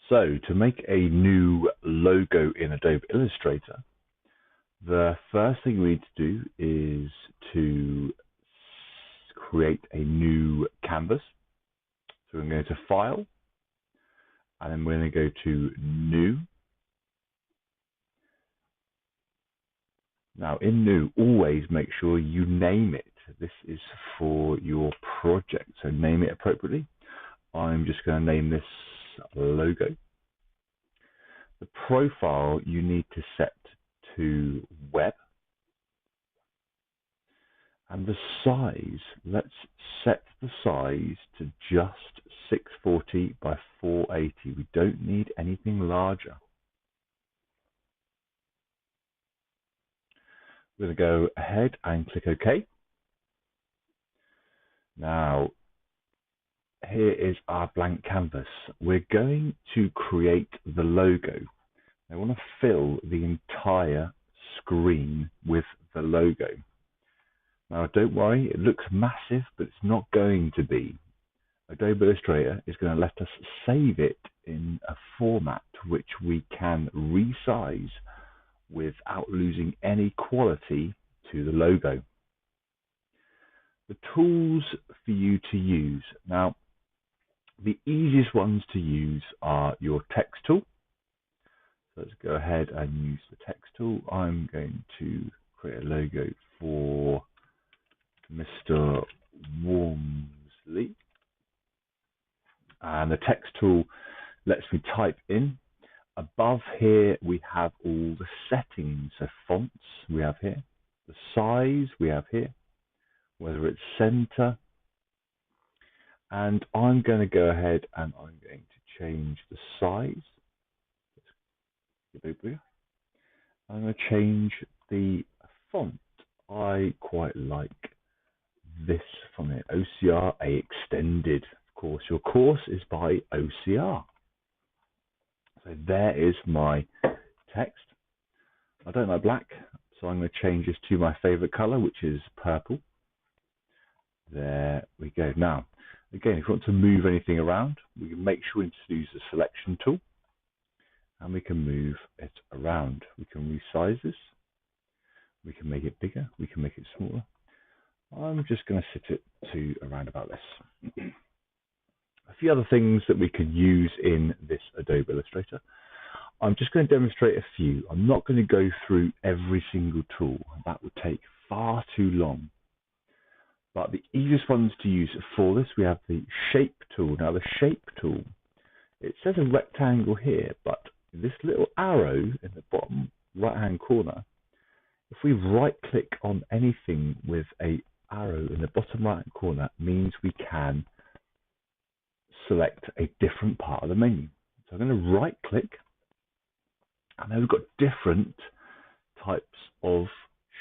So to make a new logo in Adobe Illustrator, the first thing we need to do is to create a new canvas. So we're going to go to File, and then we're going to go to New. Now in New, always make sure you name it. This is for your project, so name it appropriately. I'm just going to name this logo. The profile you need to set to web. And the size, let's set the size to just 640 by 480. We don't need anything larger. We're going to go ahead and click OK. Now, here is our blank canvas. We're going to create the logo. I want to fill the entire screen with the logo. Now, don't worry, it looks massive, but it's not going to be. Adobe Illustrator is going to let us save it in a format which we can resize without losing any quality to the logo. The tools for you to use. Now, the easiest ones to use are your text tool. So let's go ahead and use the text tool. I'm going to create a logo for Mr. Wormsley. And the text tool lets me type in. Above here, we have all the settings. So fonts we have here. The size we have here. Whether it's center. And I'm going to go ahead and I'm going to change the size. I'm going to change the font. I quite like this from it, OCR A Extended. Of course, your course is by OCR. So there is my text. I don't like black, so I'm going to change this to my favorite color, which is purple. There we go. Now, again, if you want to move anything around, we can make sure to use the selection tool, and we can move it around. We can resize this. We can make it bigger. We can make it smaller. I'm just going to set it to around about this. A few other things that we could use in this Adobe Illustrator. I'm just going to demonstrate a few. I'm not going to go through every single tool. That would take far too long. But the easiest ones to use for this, we have the Shape tool. Now the Shape tool, it says a rectangle here, but this little arrow in the bottom right-hand corner, if we right-click on anything with a arrow in the bottom right-hand corner, means we can select a different part of the menu. So I'm going to right-click, and then we've got different types of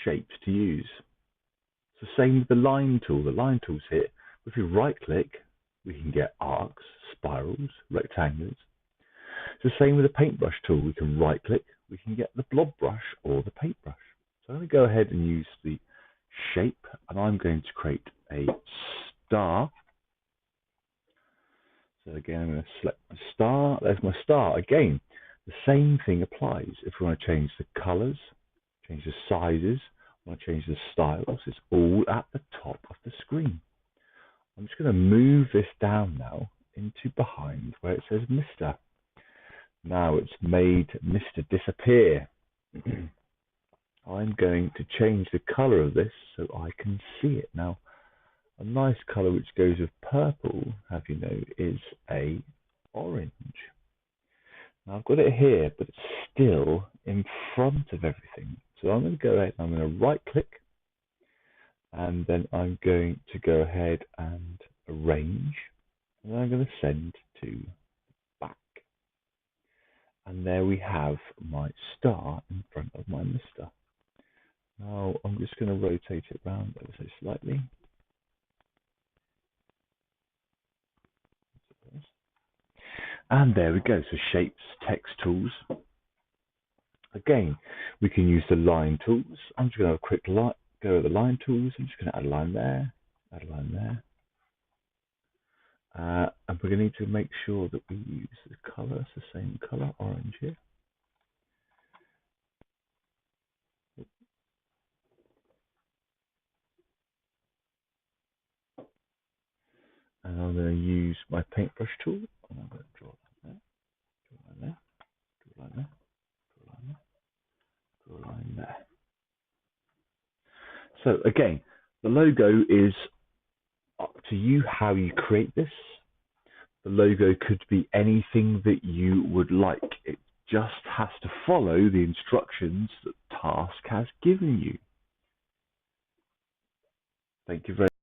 shapes to use. So same with the Line tool. The Line tool's here. If we right-click, we can get arcs, spirals, rectangles. It's the same with the Paintbrush tool. We can right-click, we can get the blob brush or the paintbrush. So I'm going to go ahead and use the shape, and I'm going to create a star. So again, I'm going to select my star. There's my star. Again, the same thing applies. If we want to change the colors, change the sizes, want to change the styles, it's all at the top of the screen. I'm just going to move this down now into behind where it says Mr. Now it's made Mr. disappear. I'm going to change the color of this so I can see it. Now, a nice color which goes with purple, have you know, is a orange. Now I've got it here, but it's still in front of everything. So I'm going to go ahead and I'm going to right click, and then I'm going to go ahead and arrange, and then I'm going to send to back. And there we have my star in front of my Mr. Now I'm just going to rotate it around ever so slightly. And there we go. So shapes, text tools. Again, we can use the line tools. I'm just going to have a quick go to the line tools. I'm just going to add a line there, add a line there. And we're going to need to make sure that we use the color, it's the same color, orange here. And I'm going to use my paintbrush tool, and I'm going to draw that there, draw a line there, draw a line there, draw a line there, draw a line there. So again, the logo is up to you how you create this. The logo could be anything that you would like. It just has to follow the instructions that Task has given you. Thank you very much.